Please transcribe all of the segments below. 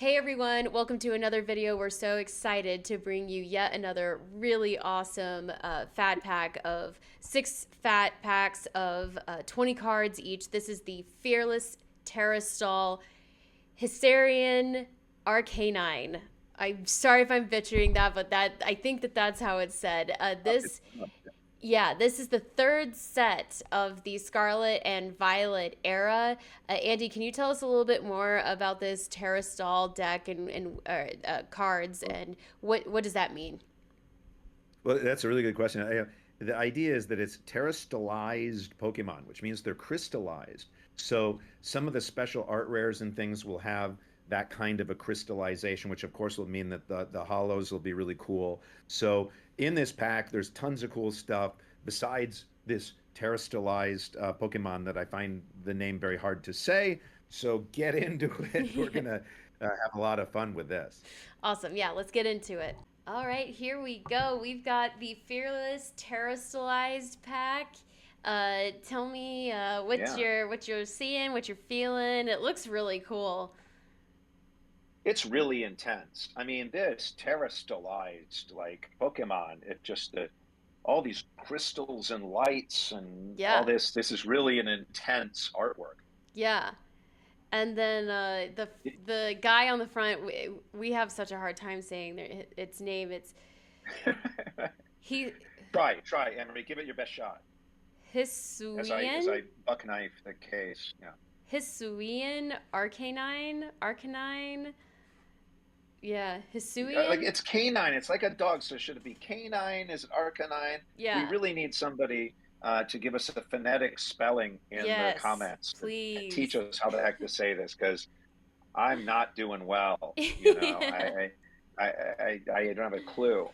Hey everyone, welcome to another video. We're so excited to bring you yet another really awesome fat pack of 6 fat packs of 20 cards each. This is the Fearless Terastall Hisuian Arcanine. I'm sorry if I'm butchering that, but I think that's how it's said. This is the third set of the Scarlet and Violet era. Andy, can you tell us a little bit more about this Terastall deck and cards and what does that mean? Well, that's a really good question. The idea is that it's terastalized Pokemon, which means they're crystallized. So some of the special art rares and things will have that kind of a crystallization, which of course will mean that the holos will be really cool. So in this pack, there's tons of cool stuff besides this terastalized Pokemon that I find the name very hard to say. So get into it. We're gonna have a lot of fun with this. Awesome. Yeah, let's get into it. All right, here we go. We've got the Fearless Terastallized pack. Tell me Yeah, what you're seeing, what you're feeling. It looks really cool. it's really intense. I mean, this terastallized like Pokemon, it just all these crystals and lights and all Yeah, this. This is really an intense artwork. yeah. And then the guy on the front, we have such a hard time saying its name. It's he Try, Emery. Give it your best shot. As Hisuian I buck knife the case. Yeah, Hisuian Arcanine. Yeah, like Hisuian. it's canine. It's like a dog. So should it be canine? Is it arcanine? We Yeah. really need somebody to give us a phonetic spelling in the Yes, comments and teach please. us how the heck to say this because I'm not doing well. Yeah. I don't have a clue.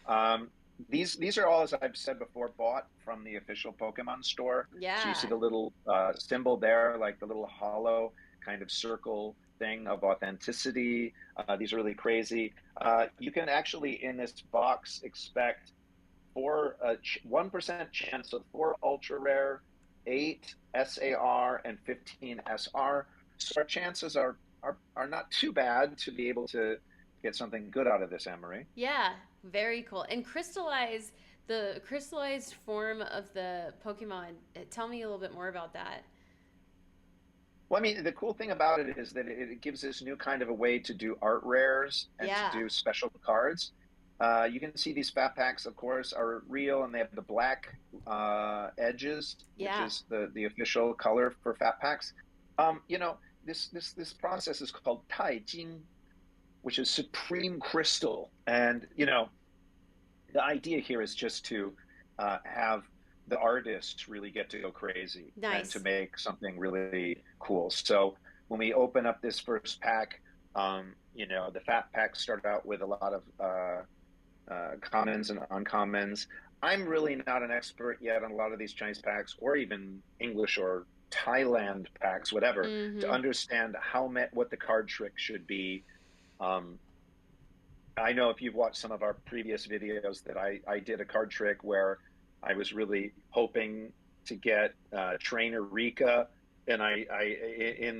These are all, as I've said before, bought from the official Pokemon store. So you see Yeah. the little symbol there, like the little hollow kind of circle thing of authenticity. These are really crazy. You can actually in this box expect 1% chance of 4 ultra rare, 8 SAR, and 15 SR. So our chances are not too bad to be able to get something good out of this, Emery. Yeah, very cool. And the crystallized form of the Pokemon. Tell me a little bit more about that. Well, I mean, the cool thing about it is that it gives this new kind of a way to do art rares and to Yeah. do special cards. You can see these fat packs, of course, are real, and they have the black edges, which Yeah. is the official color for fat packs. This process is called Tàijīng, which is supreme crystal, and the idea here is just to have the artists really get to go crazy and to Nice. make something really cool. So when we open up this first pack, the fat packs start out with a lot of commons and uncommons. I'm really not an expert yet on a lot of these Chinese packs or even English or Thailand packs, whatever, to Mm-hmm. understand what the card trick should be. Um, I know if you've watched some of our previous videos that I did a card trick where I was really hoping to get Trainer Rika, and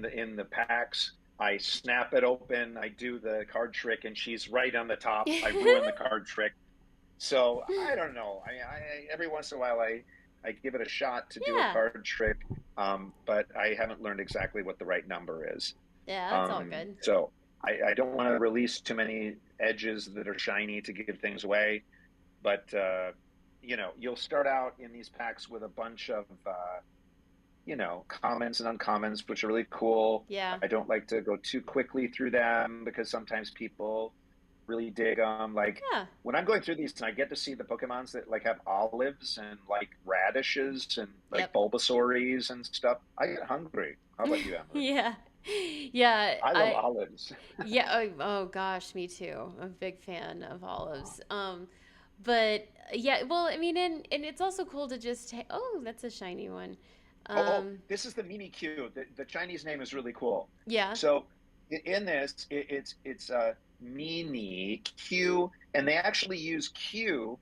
in the packs I snap it open, I do the card trick, and she's right on the top. I ruin the card trick. So I don't know. Every once in a while I give it a shot to do a Yeah. card trick, but I haven't learned exactly what the right number is. Yeah, that's all good. So I don't want to release too many edges that are shiny to give things away, but you'll start out in these packs with a bunch of commons and uncommons, which are really cool. Yeah. I don't like to go too quickly through them because sometimes people really dig them. Like Yeah. when I'm going through these and I get to see the Pokemons that like have olives and like radishes and like Yep. Bulbasauries and stuff, I get hungry. How about you, Emery? Yeah. Yeah. I love olives. Yeah. Oh gosh, me too. I'm a big fan of olives. But yeah, well, I mean, and it's also cool to just oh, that's a shiny one. Oh, Um, this is the Mimi Q. The Chinese name is really cool. yeah. So in this, it's Mini Q, and they actually use Q,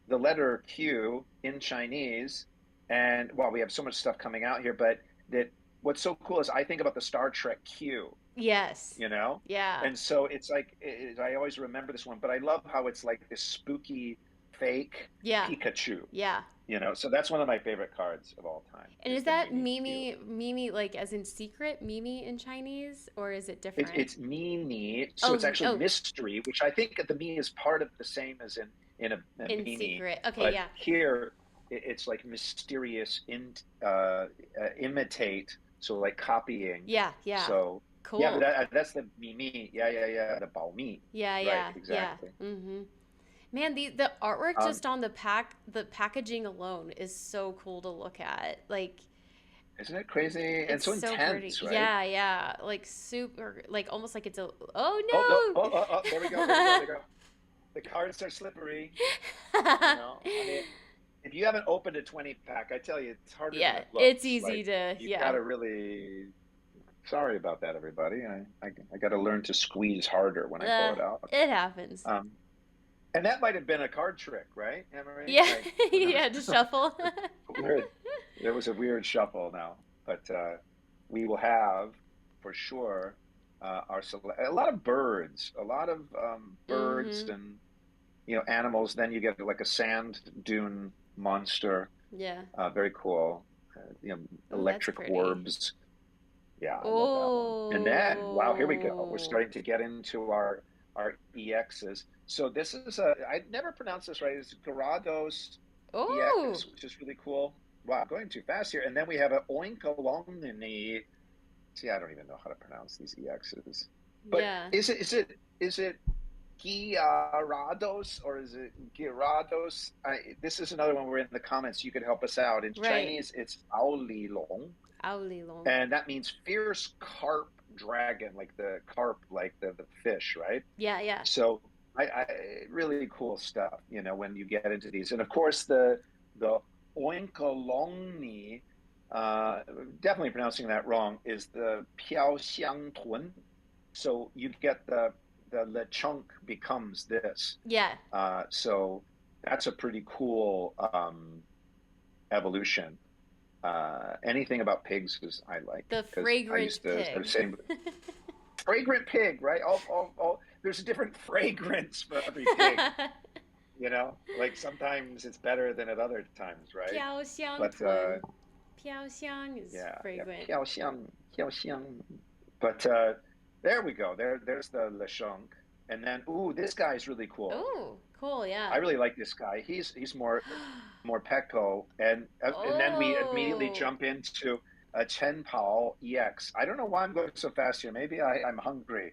the letter Q in Chinese. And well, we have so much stuff coming out here, but that what's so cool is I think about the Star Trek Q, Yes. you know? Yeah. And so it's like, I always remember this one, but I love how it's like this spooky fake Yeah. Pikachu, Yeah. you know? So that's one of my favorite cards of all time. And is The that Mimikyu. Mimi like as in secret, Mimi in Chinese, or is it It's different? it's Mimi, so it's Oh, actually oh, mystery, which I think the me is part of the same as in a in Mimi, secret. Okay, but yeah. here it's like mysterious imitate, so like copying. Yeah, yeah. So yeah, but Cool. that's the Mimi. Yeah, yeah, yeah. The Bao Mi. Yeah, Right, yeah, yeah. exactly. Mm-hmm. Man, the artwork Um, just on the packaging alone is so cool to look at. Like isn't it crazy? And it's so so pretty. intense, right? Yeah, yeah. Like super like almost like it's a Oh no! oh There we go! There we go! There we go! The cards are slippery. You no. know, I mean, if you haven't opened a 20 pack, I tell you, it's harder than Yeah, it it's looks. easy Like, to you've got yeah. to really. Sorry about that, everybody. I got to learn to squeeze harder when I pull Uh, it out. it happens. Um, and that might have been a card trick, right, Emery? Yeah, Like, who knows? yeah, to shuffle. Weird. There was a weird shuffle now, but we will have for sure a lot of birds, a lot of birds Mm-hmm. and animals. Then you get like a sand dune monster. Yeah. Very cool. Oh, that's Electric pretty. orbs. Yeah, I love that one. And then, wow, here we go. We're Oh. starting to get into our EXs. So this is I never pronounced this right. It's Gyarados Oh. EX, which is really cool. Wow, I'm going too fast here. And then we have an Oinkalongini. See, I don't even know how to pronounce these EXs. But Yeah. is it Gyarados or is it Gyarados? This is another one. We're in the comments. You could help us out. In Right. Chinese, it's Aolilong, Aolilong. and that means fierce carp dragon, like the carp, like the fish, right? Yeah, yeah. So I really cool stuff, when you get into these. And of course the Oinkalongni, definitely pronouncing that wrong, is the Piaoxiangtun. So you get the lechunk becomes this. Yeah. So that's a pretty cool evolution. Anything about pigs is I like, The because I fragrant used to I was pig. saying fragrant pig, right? All there's a different fragrance for every pig, like sometimes it's better than at other times, right? Piaoxiang But Tun. Piaoxiang is yeah, fragrant. Piaoxiang. But there we go. There's the lechunk, and then this guy's really cool. Oh, cool, yeah. I really like this guy. He's more Pecco, and then we immediately Oh. jump into a Chen Pao EX. I don't know why I'm going so fast here. Maybe I'm hungry.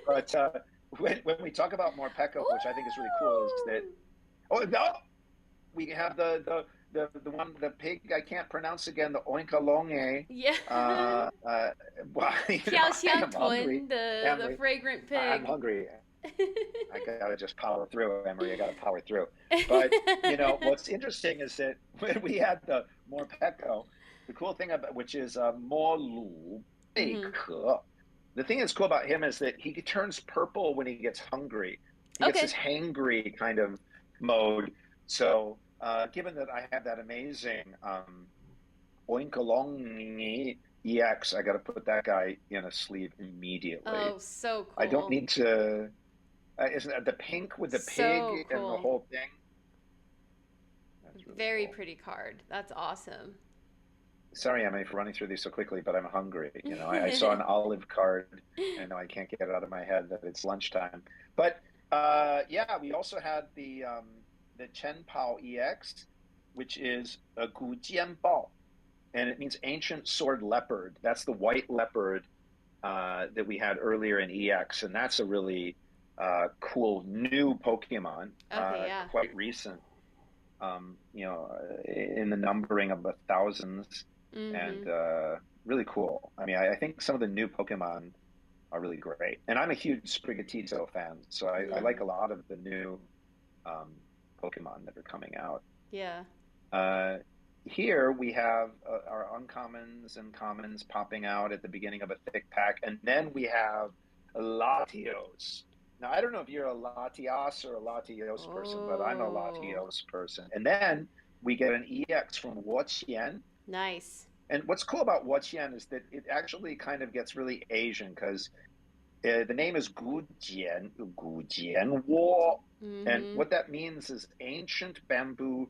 But when we talk about more Pecco, which I think is really cool, is that no, we have the one, the pig I can't pronounce again, the Oinkalonge. Yeah. Well, I am hungry. Xiaoxiang the Emily, fragrant I'm pig. hungry. I gotta just power through, Emery. I gotta power through. But what's interesting is that when we had the Morpeko, the cool thing about which is Molu Hmm. Beike. The thing that's cool about him is that he turns purple when he gets hungry. He gets this Okay. hangry kind of mode. So given that I have that amazing Oinkalongi EX, I got to put that guy in a sleeve immediately. Oh, so I don't cool. need to. Isn't that the pink with the So pig and the cool. whole thing? That's really Very cool. pretty card. That's awesome. Sorry, Emily, for running through these so quickly, but I'm hungry. I saw an olive card, and I can't get it out of my head that it's lunchtime. But yeah, we also had the Chen Pao EX, which is a Gu Jian Bao, and it means ancient sword leopard. That's the white leopard that we had earlier in EX, and that's a really cool new Pokemon, Okay, yeah. quite recent. In the numbering of the thousands, and Mm-hmm. really cool. I mean, I think some of the new Pokemon are really great, and I'm a huge Sprigatito fan, so I Yeah. like a lot of the new um, Pokemon that are coming out. Yeah. Uh, Here we have our uncommons and commons popping out at the beginning of a thick pack, and then we have Latios. Now, I don't know if you're a Latias or a Latios person, but I'm a Oh, Latios person. And then we get an EX from Woqian, nice. And what's cool about Huoqian is that it actually kind of gets really Asian because the name is Gujian Wo. And Mm-hmm. what that means is ancient bamboo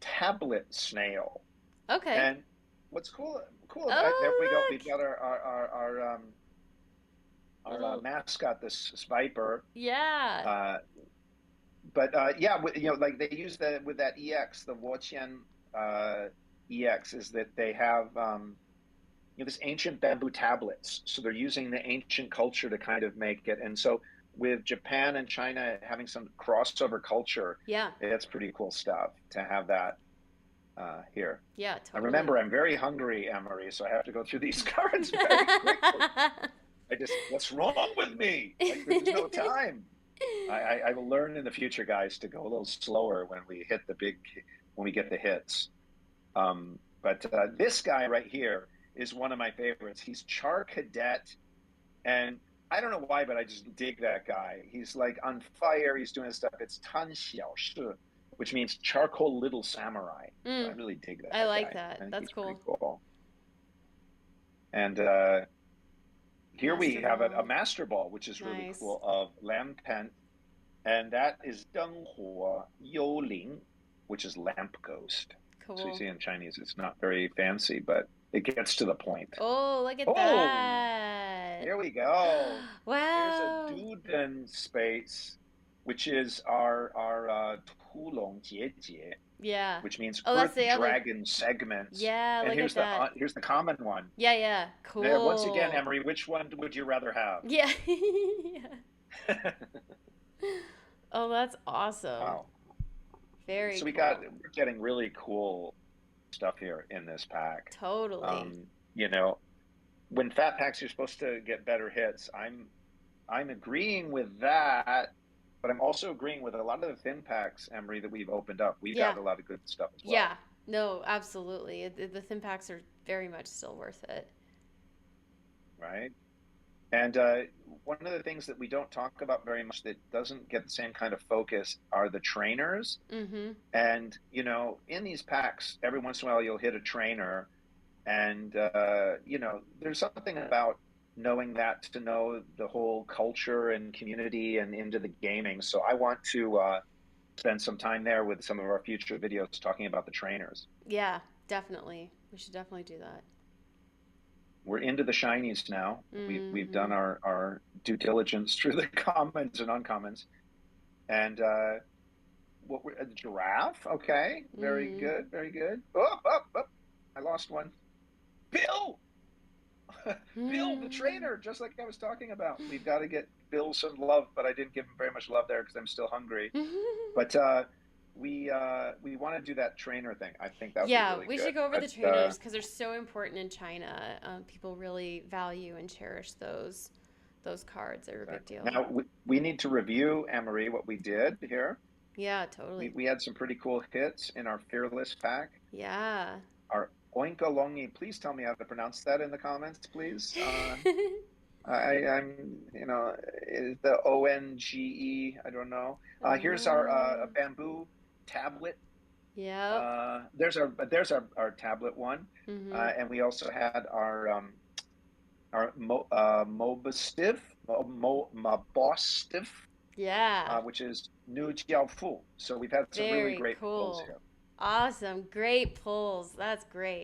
tablet snail. Okay. And what's cool about there we go. Oh, We've look. got our Little. mascot, this viper. Yeah. Uh, but yeah, like they use that with that EX, the Woqian EX, is that they have this ancient bamboo tablets. So they're using the ancient culture to kind of make it. And so with Japan and China having some crossover culture, Yeah. it's pretty cool stuff to have that here. Yeah, I totally. remember I'm very hungry, Emery, so I have to go through these cards very quickly. What's wrong with me? Like, there's no time. I will learn in the future, guys, to go a little slower when we hit when we get the hits. But this guy right here is one of my favorites. He's Char Cadet, and I don't know why, but I just dig that guy. He's like on fire. He's doing his stuff. It's Tan Xiao Shi, which means charcoal little samurai. So I Mm, really dig I that like guy. I that. think That's he's pretty cool. cool. And here we Master have a Ball. Master Ball, which is really Nice. cool, of Lampen, and that is Denghuo Youling, which is lamp ghost. So you Cool. see in Chinese, it's not very fancy, but it gets to the point. Oh, look at Oh, that. here we go. Here's a Wow. Duden space, which is our Tulong Jie, Yeah. which means Oh, that's Earth the other. Dragon segments. Yeah, And look at that. here's the common one. Yeah, yeah. Now, once again, Cool. Emery, which one would you rather have? Yeah. Yeah. Oh, that's awesome. Wow. Very So cool. we're getting really cool stuff here in this pack. Totally. You know, when fat packs you're supposed to get better hits, I'm agreeing with that, but I'm also agreeing with a lot of the thin packs, Emery, that we've opened up. We've Yeah. got a lot of good stuff as well, Yeah. No, absolutely. The thin packs are very much still worth it. right? And one of the things that we don't talk about very much that doesn't get the same kind of focus are the trainers. Mm-hmm. And, in these packs, every once in a while you'll hit a trainer. And, there's something about knowing that to know the whole culture and community and into the gaming. So I want to spend some time there with some of our future videos talking about the trainers. Yeah, definitely. We should definitely do that. We're into the shinies now. We've Mm-hmm. done our due diligence through the commons and uncommons. And a giraffe? Okay, very Mm-hmm. good, very good. Oh, oh, oh, I lost one. Bill, Bill, the trainer, just like I was talking about. We've got to get Bill some love, but I didn't give him very much love there because I'm still hungry. But we want to do that trainer thing. I think that would be Yeah, really we good. should go over the But trainers because they're so important in China. People really value and cherish those cards. They're a big exactly. deal. Now we need to review, Emery, what we did here. Yeah, totally. We had some pretty cool hits in our Fearless pack. Yeah. Our Oinkalongi, please tell me how to pronounce that in the comments, please. I'm, is the ONGE, I don't know. Here's our a bamboo tablet. Yep. There's our tablet one, Mm-hmm. and we also had Mobastiff, Mabostiff, Yeah. which is Nu Jiaofu. So we've had some really Very great pulls cool. here. Awesome. Great pulls. That's great.